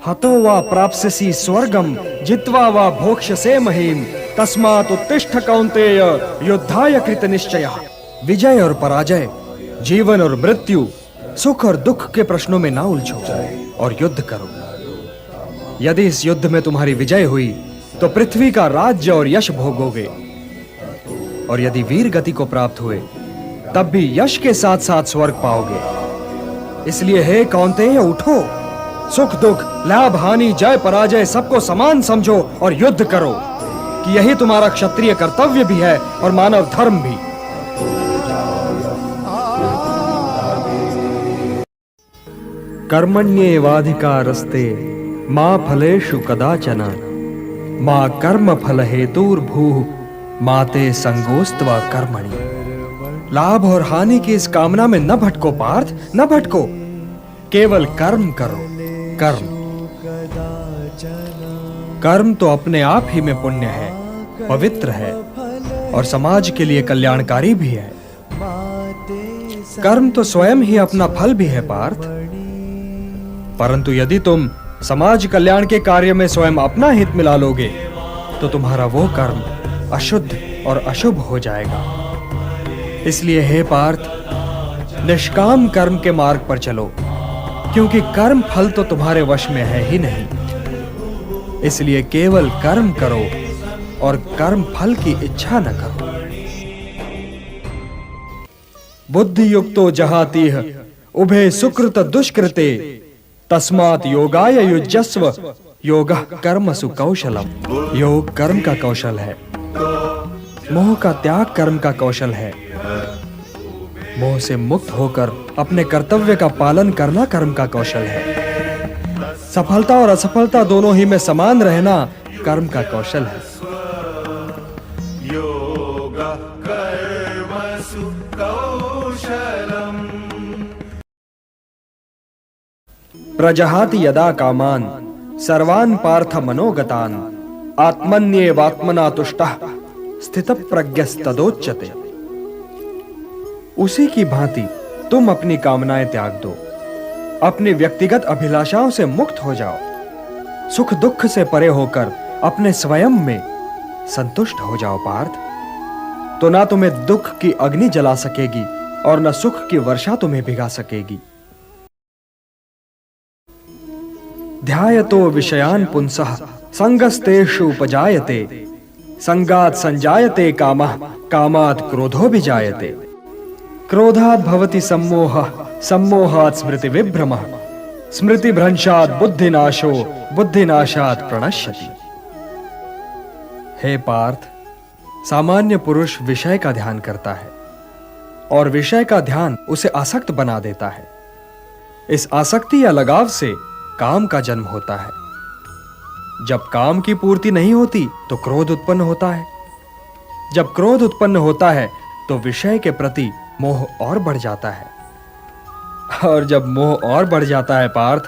हतो वा प्राप्स्यसि स्वर्गम जित्वा वा भोक्ष्यसे महीम तस्मात् उत्तिष्ठ कौन्तेय युद्धाय कृत निश्चयः। विजय और पराजय, जीवन और मृत्यु, सुख और दुख के प्रश्नों में ना उलझो और युद्ध करो। यदि इस युद्ध में तुम्हारी विजय हुई तो पृथ्वी का राज्य और यश भोगोगे, और यदि वीर गति को प्राप्त हुए तब भी यश के साथ साथ स्वर्ग पाओगे। इसलिए हे कौन्तेय उठो, सुख दुख, लाभ हानि, जय पराजय सबको समान समझो और युद्ध करो, कि यही तुम्हारा क्षत्रिय कर्तव्य भी है और मानव धर्म भी। कर्मण्येवाधिकारस्ते मा फलेषु कदाचन मा कर्म फल हेतुर्भूः मा ते संगोस्त्वा कर्मणि। लाभ और हानि की इस कामना में न भटको पार्थ, न भटको, केवल कर्म करो। कर्म तो अपने आप ही में पुण्य है, पवित्र है और समाज के लिए कल्याणकारी भी है। कर्म तो स्वयं ही अपना फल भी है पार्थ, परंतु यदि तुम समाज कल्याण के कार्य में स्वयं अपना हित मिला लोगे तो तुम्हारा वो कर्म अशुद्ध और अशुभ हो जाएगा। इसलिए हे पार्थ, निष्काम कर्म के मार्ग पर चलो, क्योंकि कर्म फल तो तुम्हारे वश में है ही नहीं। इसलिए केवल कर्म करो और कर्म फल की इच्छा न करो। बुद्धि युक्तो जहातीह उभे सुकृत दुष्कृते तस्मात् योगाय युज्यस्व योगः कर्मसु कौशलम। योग कर्म का कौशल है, मोह का त्याग कर्म का कौशल है। मोह से मुक्त होकर अपने कर्तव्य का पालन करना कर्म का कौशल है। सफलता और असफलता दोनों ही में समान रहना कर्म का कौशल है। योगः कर्मसु कौशलम। प्रजहाति यदा कामान सर्वान् पार्थ मनोगतान् आत्मन्येवात्मना तुष्टः स्थितप्रज्ञस्तदोच्यते। उसी की भांति तुम अपनी कामनाएं त्याग दो, अपनी व्यक्तिगत अभिलाषाओं से मुक्त हो जाओ, सुख दुख से परे होकर अपने स्वयं में संतुष्ट हो जाओ पार्थ। तो ना तुम्हें दुख की अग्नि जला सकेगी और न सुख की वर्षा तुम्हें भिगा सकेगी। ध्यायतो विषयान् पुंसः संगस्तेषु उपजायते संगात् संजायते कामः कामात् क्रोधो विजायते। क्रोधात् भवति सम्मोहः सम्मोहात् स्मृति विभ्रमः स्मृति भ्रंशात् बुद्धिनाशो बुद्धिनाशात् प्रणश्यति। हे पार्थ, सामान्य पुरुष विषय का ध्यान करता है और विषय का ध्यान उसे आसक्त बना देता है। इस आसक्ति या लगाव से काम का जन्म होता है। जब काम की पूर्ति नहीं होती तो क्रोध उत्पन्न होता है। जब क्रोध उत्पन्न होता है तो विषय के प्रति मोह और बढ़ जाता है, और जब मोह और बढ़ जाता है पार्थ,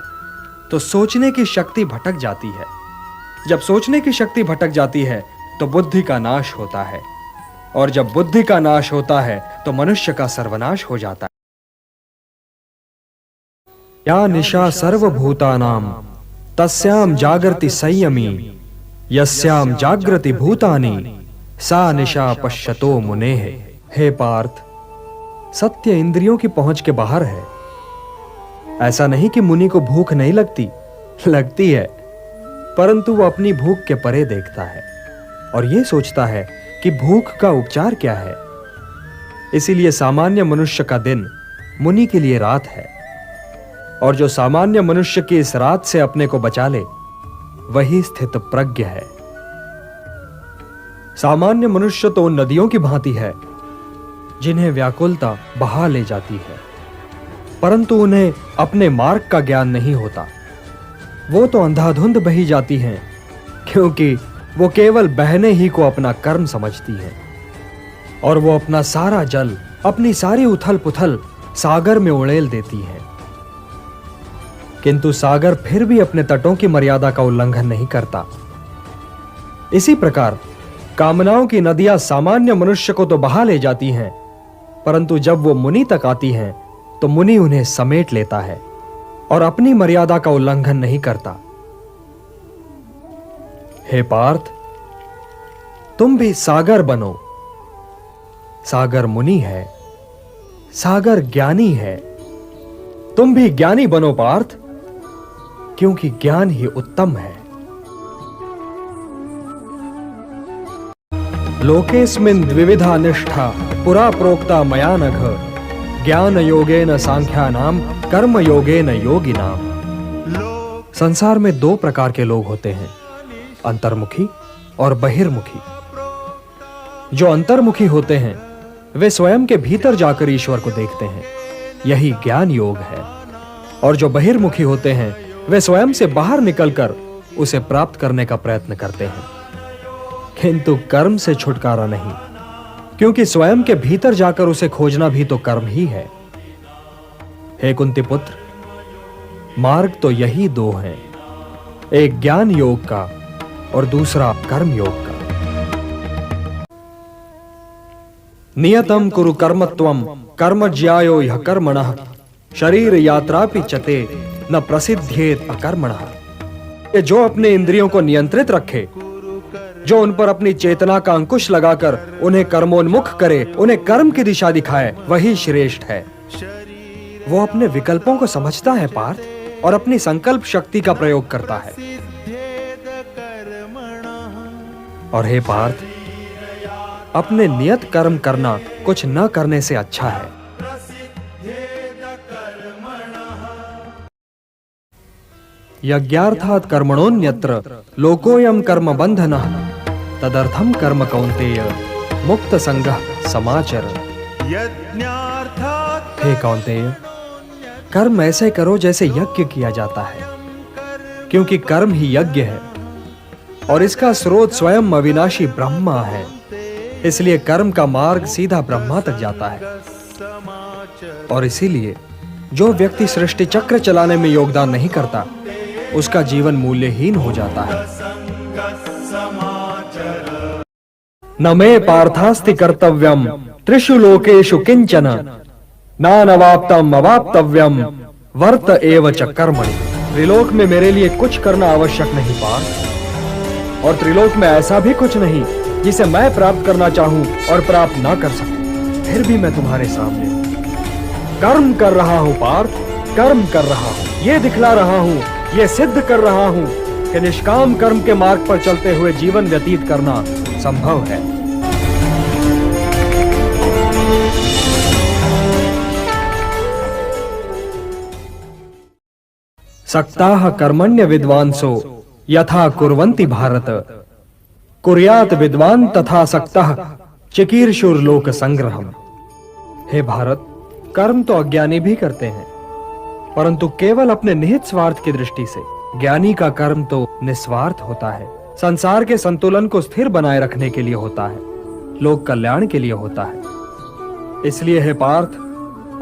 तो सोचने की शक्ति भटक जाती है। जब सोचने की शक्ति भटक जाती है तो बुद्धि का नाश होता है, और जब बुद्धि का नाश होता है तो मनुष्य का सर्वनाश हो जाता है। या निशा सर्वभूतानां तस्यां जागृति संयमी यस्यां जागृति भूतानि सा निशा पश्यतो मुनेः। हे पार्थ, सत्य इंद्रियों की पहुंच के बाहर है। ऐसा नहीं कि मुनि को भूख नहीं लगती, लगती है, परंतु वो अपनी भूख के परे देखता है और ये सोचता है कि भूख का उपचार क्या है। इसीलिए सामान्य मनुष्य का दिन मुनि के लिए रात है, और जो सामान्य मनुष्य की इस रात से अपने को बचा ले वही स्थित प्रज्ञ है। सामान्य मनुष्य तो उन नदियों की भांति है जिन्हें व्याकुलता बहा ले जाती है, परंतु उन्हें अपने मार्ग का ज्ञान नहीं होता। वो तो अंधाधुंध बही जाती हैं, क्योंकि वो केवल बहने ही को अपना कर्म समझती हैं, और वो अपना सारा जल, अपनी सारी उथल पुथल सागर में उड़ेल देती हैं। किंतु सागर फिर भी अपने तटों की मर्यादा का उल्लंघन नहीं करता। इसी प्रकार कामनाओं की नदियां सामान्य मनुष्य को तो बहा ले जाती हैं, परंतु जब वो मुनि तक आती हैं तो मुनि उन्हें समेट लेता है और अपनी मर्यादा का उल्लंघन नहीं करता। हे पार्थ, तुम भी सागर बनो। सागर मुनि है, सागर ज्ञानी है। तुम भी ज्ञानी बनो पार्थ, क्योंकि ज्ञान ही उत्तम है। लोकेस्मिन् द्विविधा निष्ठा पुरा प्रोक्ता मया नघ, ज्ञान योगेन सांख्यानाम कर्म योगेन योगिनाम। संसार में दो प्रकार के लोग होते हैं, अंतर्मुखी और बहिर्मुखी। जो अंतर्मुखी होते हैं वे स्वयं के भीतर जाकर ईश्वर को देखते हैं, यही ज्ञान योग है। और जो बहिर्मुखी होते हैं वे स्वयं से बाहर निकलकर उसे प्राप्त करने का प्रयत्न करते हैं, किंतु कर्म से छुटकारा नहीं, क्योंकि स्वयं के भीतर जाकर उसे खोजना भी तो कर्म ही है। हे कुंती पुत्र, मार्ग तो यही दो हैं, एक ज्ञान योग का और दूसरा कर्म योग का। नियतम कुरु कर्मत्वम कर्मज्यायो ह्य कर्मणः, शरीर यात्रापि चते न प्रसिद्धेत अकर्मणः। ये जो अपने इंद्रियों को नियंत्रित रखे, जो उन पर अपनी चेतना का अंकुश लगाकर उन्हें कर्मोन्मुख करे, उन्हें कर्म की दिशा दिखाए, वही श्रेष्ठ है। वो अपने विकल्पों को समझता है पार्थ, और अपनी संकल्प शक्ति का प्रयोग करता है। और हे पार्थ, अपने नियत कर्म करना कुछ न करने से अच्छा है। यज्ञार्थात् कर्मणोऽन्यत्र लोकोऽयं कर्म बंधनः, तदर्थं कर्म कौन्तेय मुक्त संगः समाचर। हे कौन्तेय, कर्म ऐसे करो जैसे यज्ञ किया जाता है, क्योंकि कर्म ही यज्ञ है और इसका स्रोत स्वयं अविनाशी ब्रह्मा है। इसलिए कर्म का मार्ग सीधा ब्रह्मा तक जाता है। और इसीलिए जो व्यक्ति सृष्टि चक्र चलाने में योगदान नहीं करता, उसका जीवन मूल्यहीन हो जाता है। न मे पार्थास्ति कर्तव्यम त्रिषु लोकेषु किंचन, नानवाप्तम अवाप्तव्यम वर्त एव च कर्मणि। त्रिलोक में मेरे लिए कुछ करना आवश्यक नहीं पार्थ, और त्रिलोक में ऐसा भी कुछ नहीं जिसे मैं प्राप्त करना चाहूं और प्राप्त ना कर सकूं। फिर भी मैं तुम्हारे सामने कर्म कर रहा हूं पार्थ, कर्म कर रहा हूं। ये दिखला रहा हूं, ये सिद्ध कर रहा हूं कि निष्काम कर्म के मार्ग पर चलते हुए जीवन व्यतीत करना संभव है। सक्ताः कर्मण्य विद्वांसो यथा कुर्वन्ति भारत, कुर्यात विद्वान तथा सक्तः चिकीर्षुर्लोक संग्रहम्। हे भारत, कर्म तो अज्ञानी भी करते हैं, परंतु केवल अपने निहित स्वार्थ की दृष्टि से। ज्ञानी का कर्म तो निस्वार्थ होता है, संसार के संतुलन को स्थिर बनाए रखने के लिए होता है, लोक कल्याण के लिए होता है। इसलिए हे पार्थ,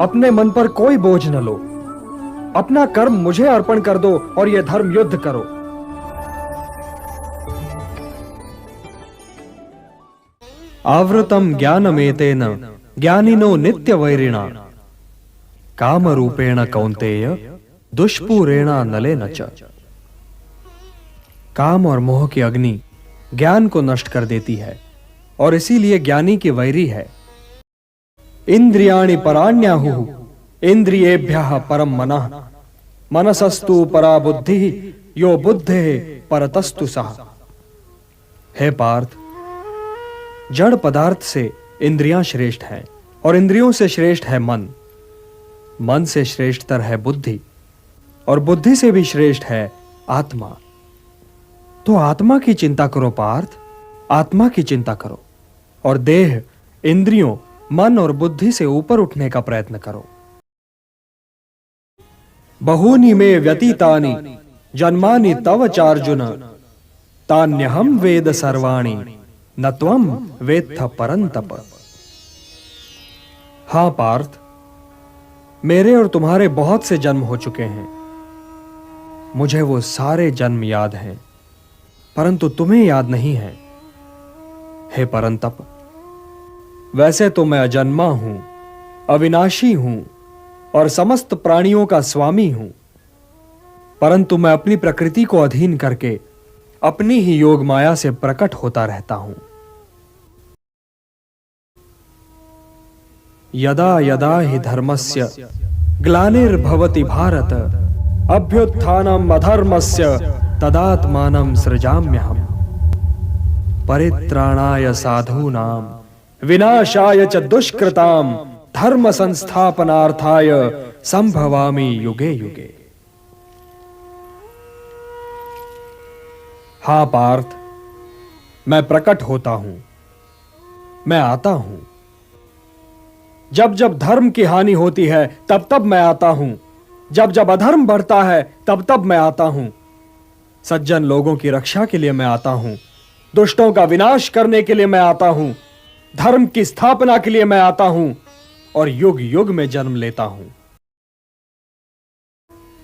अपने मन पर कोई बोझ न लो, अपना कर्म मुझे अर्पण कर दो और यह धर्म युद्ध करो। आवृतम ज्ञानमेतेन ज्ञानिनो नित्यवैरिणा, कामरूपेण कौन्तेय दुष्पूरेण नलेन च। काम और मोह की अग्नि ज्ञान को नष्ट कर देती है और इसीलिए ज्ञानी की वैरी है। इंद्रियाणि पराण्याहुः इंद्रियेभ्यः परम मनः, मनसस्तु परा बुद्धिः यो बुद्धेः परतस्तु सः। हे पार्थ, जड़ पदार्थ से इंद्रियां श्रेष्ठ हैं और इंद्रियों से श्रेष्ठ है मन, मन से श्रेष्ठतर है बुद्धि और बुद्धि से भी श्रेष्ठ है आत्मा। तो आत्मा की चिंता करो पार्थ, आत्मा की चिंता करो और देह, इंद्रियों, मन और बुद्धि से ऊपर उठने का प्रयत्न करो। बहूनि मे व्यतीतानि जन्मानि तव चार्जुन, तान्यहं वेद सर्वाणि न त्वं वेत्थ परंतप। हां पार्थ, मेरे और तुम्हारे बहुत से जन्म हो चुके हैं, मुझे वो सारे जन्म याद हैं, परंतु तुम्हें याद नहीं है। हे परंतप, वैसे तो मैं अजन्मा हूं, अविनाशी हूं और समस्त प्राणियों का स्वामी हूं, परंतु मैं अपनी प्रकृति को अधीन करके अपनी ही योग माया से प्रकट होता रहता हूं। यदा यदा हि धर्मस्य ग्लानिर्भवति भारत अभ्युत्थानम् अधर्मस्य तदात्मानं सृजाम्यहम्। परित्राणाय साधूनां विनाशाय च दुष्कृतां धर्म संस्थापनार्थाय संभवामि युगे युगे। हा पार्थ, मैं प्रकट होता हूं, मैं आता हूं। जब जब धर्म की हानि होती है तब तब मैं आता हूं, जब जब अधर्म बढ़ता है तब तब मैं आता हूं। सज्जन लोगों की रक्षा के लिए मैं आता हूं, दुष्टों का विनाश करने के लिए मैं आता हूं, धर्म की स्थापना के लिए मैं आता हूं और युग युग में जन्म लेता हूं।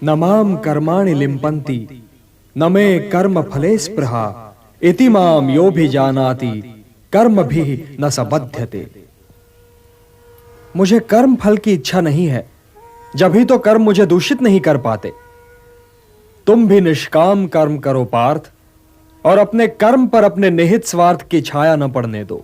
न माम कर्माणि लिम्पन्ति न मे कर्म फले स्पृहा इति माम यो भी जानाति कर्म भी न स बध्यते। मुझे कर्म फल की इच्छा नहीं है, जब ही तो कर्म मुझे दूषित नहीं कर पाते। तुम भी निष्काम कर्म करो पार्थ, और अपने कर्म पर अपने निहित स्वार्थ की छाया न पड़ने दो।